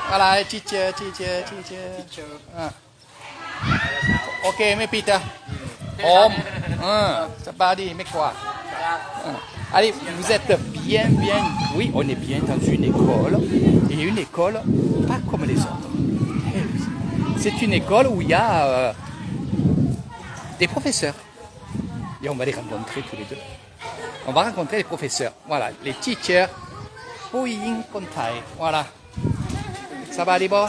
Voilà, teacher, teacher, teacher. Ok, mais Peter. Home. C'est pas dit, mais quoi? Allez, vous êtes bien. Oui, on est bien dans une école. Et une école pas comme les autres. C'est une école où il y a des professeurs. Et on va les rencontrer tous les deux. On va rencontrer les professeurs. Voilà, les teachers. Puyin Kontai. Voilà. Ça va aller bon?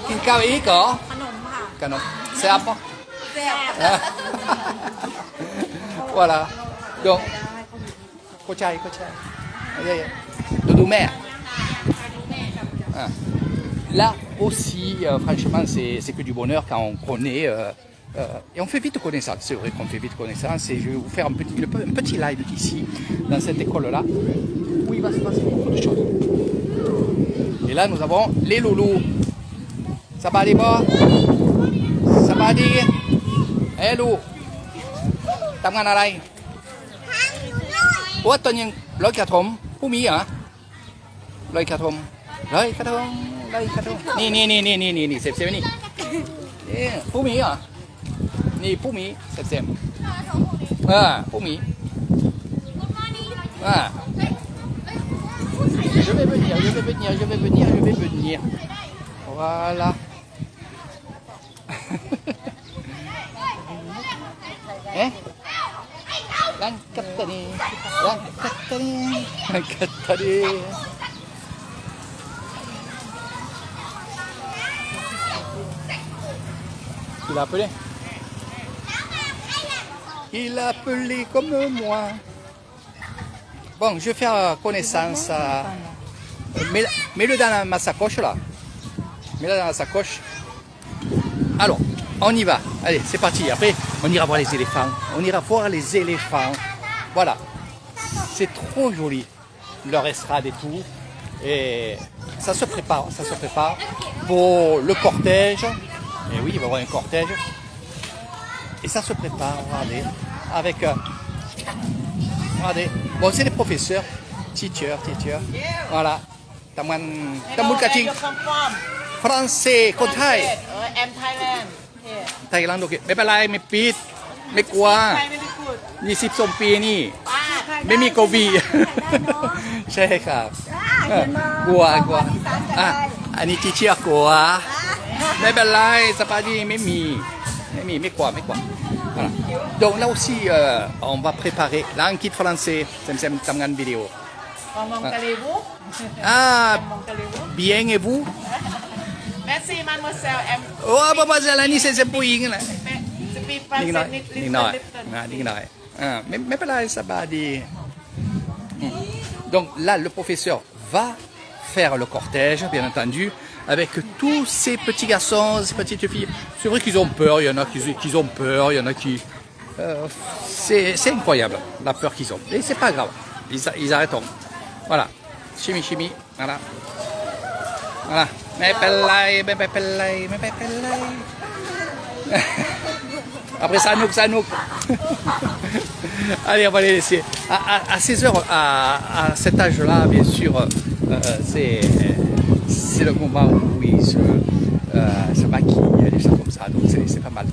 Kin cao ý có? Canon. C'est à bon? Voilà. Donc, Kochai. Doudou mère. Là aussi, franchement, c'est que du bonheur quand on connaît. Et on fait vite connaissance, c'est vrai qu'on fait vite connaissance. Et je vais vous faire un petit live ici, dans cette école-là, où il va se passer beaucoup de choses. Et là, nous avons les loulous. Ça va aller bon? Ça va aller? Hello. Tạm ngăn ở đây. Ủa, tự nhiên, lối cà thùng, phú mỹ hả? Lối cà thùng. Ni, xem ni. Phú mỹ hả? Ni, phú mỹ, xem. Phú mỹ. Je vais venir. Voilà. Lankatani. Tu l'as appelé? Il a appelé comme moi. Bon, je vais faire connaissance. Mets-le dans ma sacoche là. Mets-le dans la sacoche. Alors, on y va. Allez, c'est parti. Après, on ira voir les éléphants. Voilà. C'est trop joli. Leur estrade et tout. Et ça se prépare pour le cortège. Et oui, il va y avoir un cortège. Et ça se prépare, regardez, avec... regardez. Bon, c'est des professeurs. Teacher. Voilà. Tamoul Kaching. Français,คนไทย I'm Thailand. Thailand โอเคไม่เป็นไรไม่ปิดไม่กลัว Thai very good. 20 ปีนี่ไม่มีโควิดใช่ครับกลัวอันนี้ที่เชื่อกลัวไม่เป็นไรสปาดีไม่กลัวvoilà. Donc là aussi on va préparer là un kit français c'est un tangan vidéo Comment allez-vous? Bien et vous? Merci mademoiselle. Oh mademoiselle อันนี้c'estผู้หญิงนะ Speak นิด French หน่อย little. ไม่เป็นไรสบายดี Donc là le professeur va faire le cortège bien entendu avec tous ces petits garçons, ces petites filles. C'est vrai qu'ils ont peur, il y en a qui ont peur, il y en a qui c'est incroyable la peur qu'ils ont. Et c'est pas grave. Ils arrêteront. Voilà. Chimi voilà. Mais Après ça nous. Allez, on va les laisser. À 16 heures, à cet âge-là, bien sûr, c'est le moment où ils se maquillent, des choses comme ça. Donc c'est pas mal.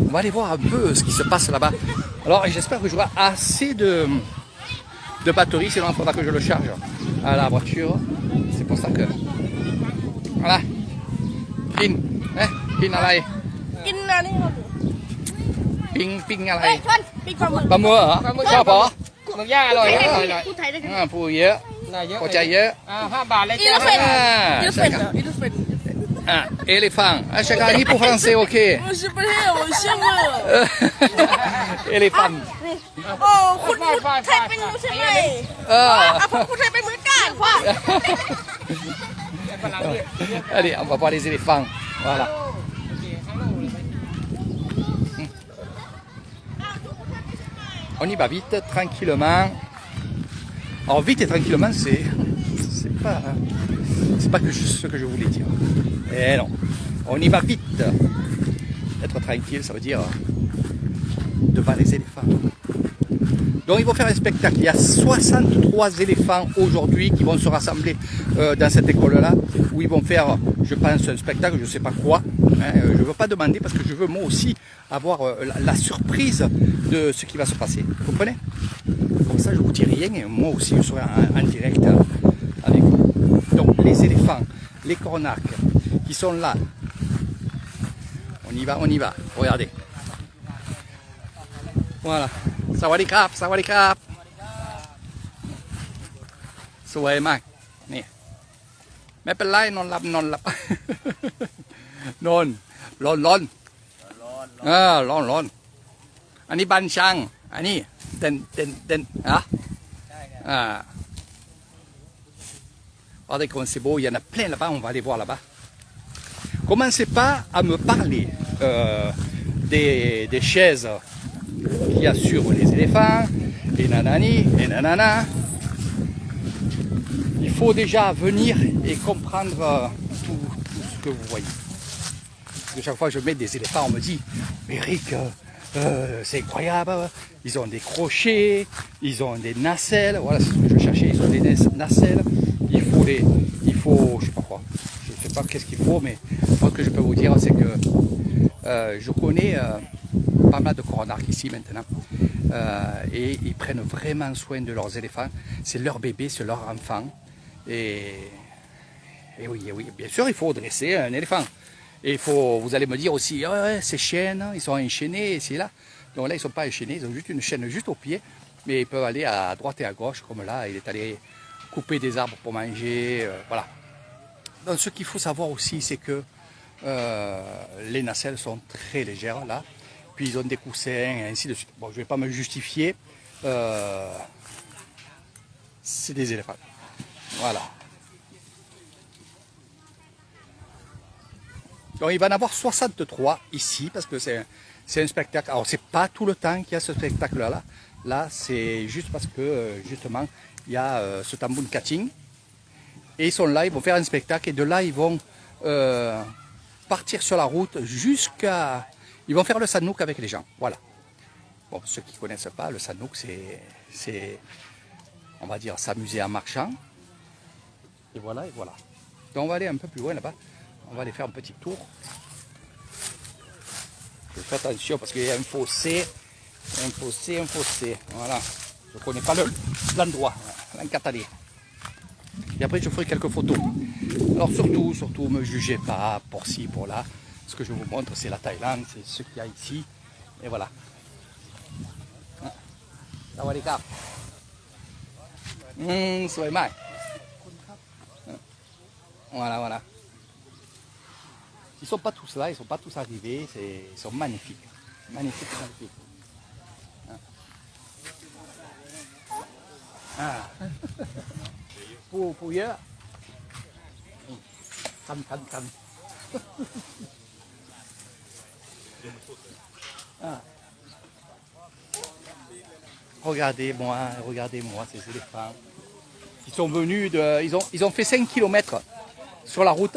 On va aller voir un peu ce qui se passe là-bas. Alors j'espère que j'aurai assez de batterie, sinon il faudra que je le charge à la voiture. C'est pour ça que... Voilà. Pinอะไร กินอะไรนี่ครับ ปิ้งอะไร ชวนปิ้งปลาหมึก ปลาหมึกเหรอชอบเหรอ มึงย่าอร่อยอร่อย พูดไทยได้ครับ ผู้เยอะ เยอะ เข้าใจเยอะ 5 บาทเลย อี จ้า ลูเฟน Ah, อีลูเฟน d'accord. อีลูเฟน éléphant. Chacun dit pour français, ok. 我是不是我羡慕 éléphant. โอ้คุณพูดไทยเป็นใช่ไหมผมพูดไทยเป็นเหมือนกันพ่อ Allez, on va voir les éléphants. Voilà. On y va vite, tranquillement. Alors vite et tranquillement, c'est pas que ce que je voulais dire. Et non, on y va vite. Être tranquille, ça veut dire devant les éléphants. Donc ils vont faire un spectacle. Il y a 63 éléphants aujourd'hui qui vont se rassembler dans cette école-là, où ils vont faire, je pense, un spectacle, je ne sais pas quoi. Hein, je ne veux pas demander parce que je veux moi aussi avoir la surprise de ce qui va se passer. Vous comprenez? Comme ça, je ne vous dis rien et moi aussi, je serai en direct avec vous. Donc les éléphants, les cornacs qui sont là. On y va, on y va. Regardez. Voilà. Sawadee-krap, sawadee-krap. สวยมากนี่ไม่เป็นไรนอนหลับนอนหลับ นอนร้อนร้อนร้อนร้อนอันนี้บันชังอันนี้เต้นอ่ะRegardez comme c'est beau, il y en a plein là-bas, on va aller voir là-bas. Commencez pas à me parler des chaises qu'il y a sur les éléphants, et nanani, et nanana. Il faut déjà venir et comprendre tout ce que vous voyez. Parce que chaque fois que je mets des éléphants, on me dit, Eric, c'est incroyable, ils ont des crochets, ils ont des nacelles, voilà c'est ce que je cherchais, ils ont des nacelles, il faut, je sais pas quoi, je sais pas qu'est-ce qu'il faut, mais moi ce que je peux vous dire c'est que je connais pas mal de coronards ici maintenant, et ils prennent vraiment soin de leurs éléphants, c'est leur bébé, c'est leur enfant, et oui, bien sûr il faut dresser un éléphant. Et vous allez me dire aussi, oh, ouais, ces chaînes, ils sont enchaînés, c'est là. Donc là, ils ne sont pas enchaînés, ils ont juste une chaîne juste au pied, mais ils peuvent aller à droite et à gauche, comme là, il est allé couper des arbres pour manger, voilà. Donc ce qu'il faut savoir aussi, c'est que les nacelles sont très légères, là, puis ils ont des coussins, et ainsi de suite. Bon, je ne vais pas me justifier, c'est des éléphants. Voilà. Donc il va y en avoir 63 ici parce que c'est un spectacle. Alors c'est pas tout le temps qu'il y a ce spectacle là. Là c'est juste parce que justement il y a ce tambour catching. Et ils sont là, ils vont faire un spectacle et de là ils vont partir sur la route jusqu'à... Ils vont faire le sanouk avec les gens. Voilà. Bon, ceux qui ne connaissent pas, le sanouk c'est on va dire s'amuser en marchant. Et voilà, et voilà. Donc on va aller un peu plus loin là-bas. On va aller faire un petit tour. Je fais attention parce qu'il y a un fossé. Voilà. Je ne connais pas l'endroit. L'encatadé. Et après, je ferai quelques photos. Alors surtout, ne me jugez pas pour ci, pour là. Ce que je vous montre, c'est la Thaïlande. C'est ce qu'il y a ici. Et voilà. Sawadee-krap. Soi mai. Voilà. Ils ne sont pas tous là, ils ne sont pas tous arrivés, ils sont magnifiques. Magnifiques. Pour hier. Can. Regardez-moi ces éléphants. Ils sont venus ils ont fait 5 km sur la route.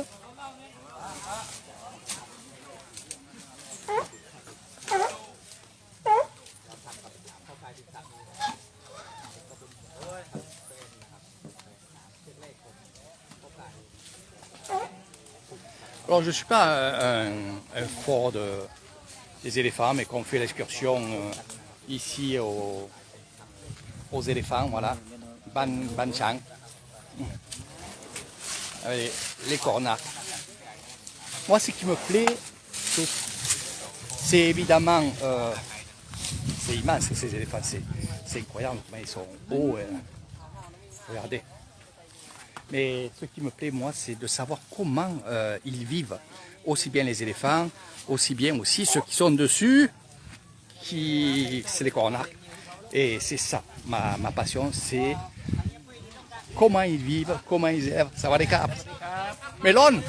Alors je ne suis pas un fort des éléphants, mais qu'on fait l'excursion ici aux éléphants, voilà, Ban Chang, les cornacs. Moi ce qui me plaît, c'est évidemment, c'est immense ces éléphants, c'est incroyable, mais ils sont hauts, regardez. Mais ce qui me plaît, moi, c'est de savoir comment ils vivent. Aussi bien les éléphants, aussi bien aussi ceux qui sont dessus, c'est les cornacs. Et c'est ça, ma passion, c'est comment ils vivent, comment ils vivent. Sawadee-krap. Melon.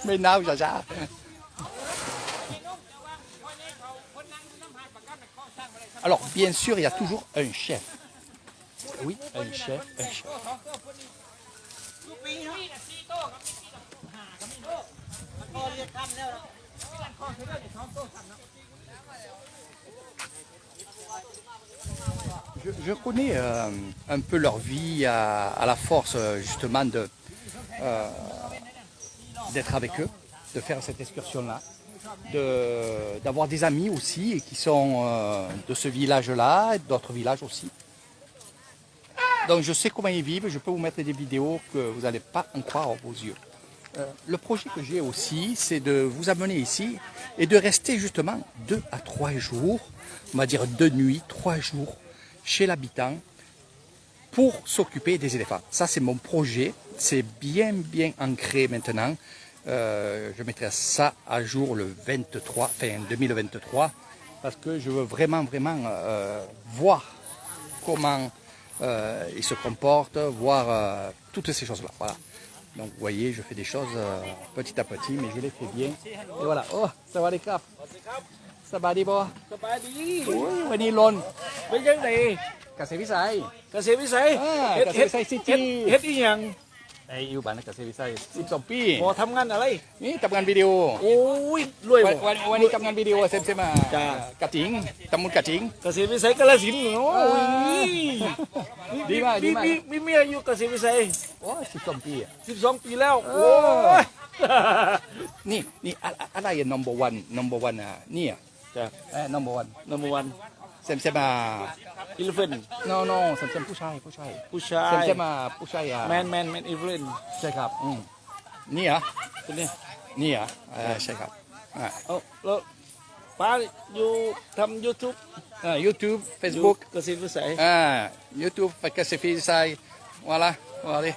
Mais nào ça. Alors, bien sûr, il y a toujours un chef. Oui, un chef. je connais un peu leur vie à la force justement d'être avec eux, de faire cette excursion-là, d'avoir des amis aussi qui sont de ce village-là et d'autres villages aussi. Donc je sais comment ils vivent, je peux vous mettre des vidéos que vous n'allez pas en croire à vos yeux. Le projet que j'ai aussi, c'est de vous amener ici et de rester justement 2 à 3 jours, on va dire 2 nuits, 3 jours chez l'habitant pour s'occuper des éléphants. Ça c'est mon projet, c'est bien ancré maintenant. Je mettrai ça à jour le 23, fin 2023, parce que je veux vraiment voir comment ils se comportent, voir toutes ces choses-là. Voilà. Donc vous voyez, je fais des choses petit à petit, mais je les fais bien. Et voilà. Oh, ça va les crap. Ça va des bois. สบายดี Oui, วันนี้ลน เป็นยังไง เกษตรวิสัย เกษตรวิสัย เกษตรวิสัยซิตี้ เฮ็ดอีหยัง ไอ้อยู่บ้านเกษตรวิสัย12 ปี พอทำงานอะไร นี่ทำงานวิดีโอ โอ้ยรวยบ่ วันนี้ทำงานวิดีโอเซมมา จ้า กระจิงตำมุนกระจิง เกษตรวิสัยกาฬสินธุ์โอ้ย ดีมากดีมาก มีเมียอยู่เกษตรวิสัย โอ้12 ปีอะ 12 ปีแล้วโอ้ย นี่อะไรอะ number one อ่ะนี่อ่ะ จ้ะ number one number one เซมมา elephant no เซมผู้ชาย ผู้ชาย เซมมาผู้ชายอ่ะ man elephant ใช่ครับนี่เหรอ่ะ ตัวนี้ นี่เหรอ่ะใช่ครับเอาแล้วป้าอยู่ทำ YouTube YouTube อยู่ Facebook เกษตรวิสัย YouTube เกษตรวิสัยว่าละดิ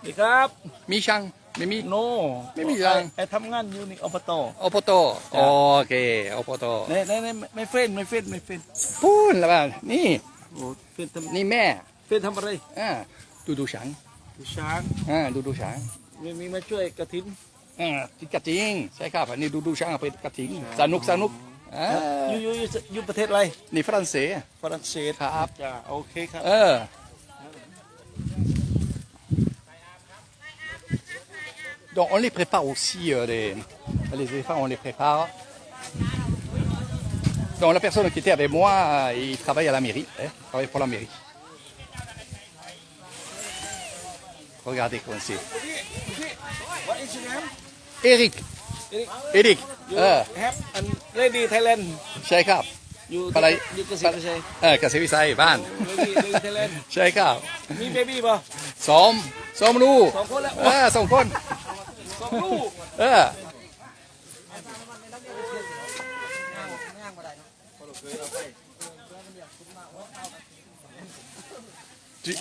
ดีครับ มีช่างไม่มี โน ไม่มียัง ไอ้ทำงานอยู่ในอบต โอปโตโอเคโอปโต ในไม่เฟ้น พูดแล้วบ้างนี่ โอ้เฟ้นทำ นี่แม่ เฟ้นทำอะไร ดูช้าง ดูช้าง ดูช้าง มีมาช่วยกระถิน ที่กระทิงใช่ครับอันนี้ดูช้างเป็นกระทิงสนุกอยู่ประเทศอะไร นี่ฝรั่งเศส ฝรั่งเศส ครับ จ้าโอเคครับ Donc on les prépare aussi, les éléphants on les prépare. Donc la personne qui était avec moi, il travaille à la mairie, il travaille pour la mairie. Regardez comment c'est. What is your name Eric. Eric. you have a lady Thailand ใช่ครับ อยู่ อะไร อยู่เกษตรวิสัย เกษตรวิสัยบ้าน lady Thailand ใช่ครับ มีเบบี้ป่ะ ซ้อมลูก 2 คนแล้ว 2 คน 2 ลูก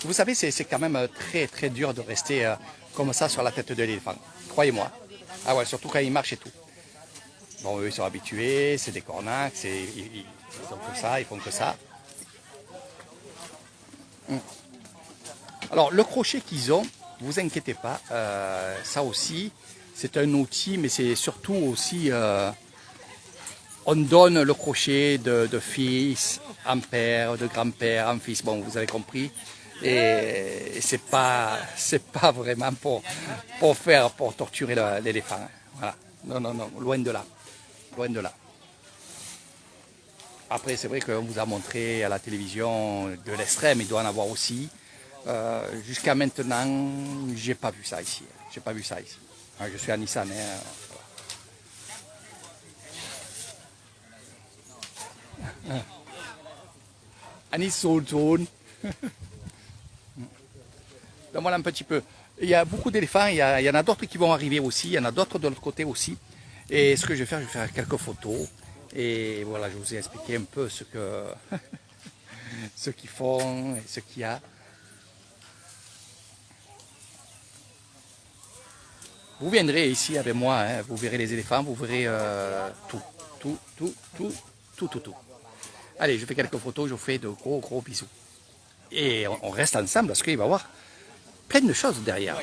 Vous savez, c'est quand même très dur de rester comme ça sur la tête de l'éléphant. Croyez-moi. Ah ouais, surtout quand il marche et tout. Bon, eux, ils sont habitués, c'est des cornacs, ils font que ça, ils font que ça. Alors, le crochet qu'ils ont, vous inquiétez pas, ça aussi, c'est un outil, mais c'est surtout aussi, on donne le crochet de fils en père, de grand-père en fils, bon, vous avez compris. Et c'est pas vraiment pour torturer l'éléphant. Voilà. Non, loin de là. Après, c'est vrai qu'on vous a montré à la télévision de l'extrême, il doit en avoir aussi. Jusqu'à maintenant, j'ai pas vu ça ici. Je suis à Nissan. Anis Zone. Donc voilà un petit peu. Il y a beaucoup d'éléphants, il y en a d'autres qui vont arriver aussi, il y en a d'autres de l'autre côté aussi. Et ce que je vais faire quelques photos. Et voilà, je vous ai expliqué un peu ce qu'ils font et ce qu'il y a. Vous viendrez ici avec moi, vous verrez les éléphants, vous verrez tout. Allez, je fais quelques photos, je vous fais de gros bisous. Et on reste ensemble parce qu'il va y avoir plein de choses derrière.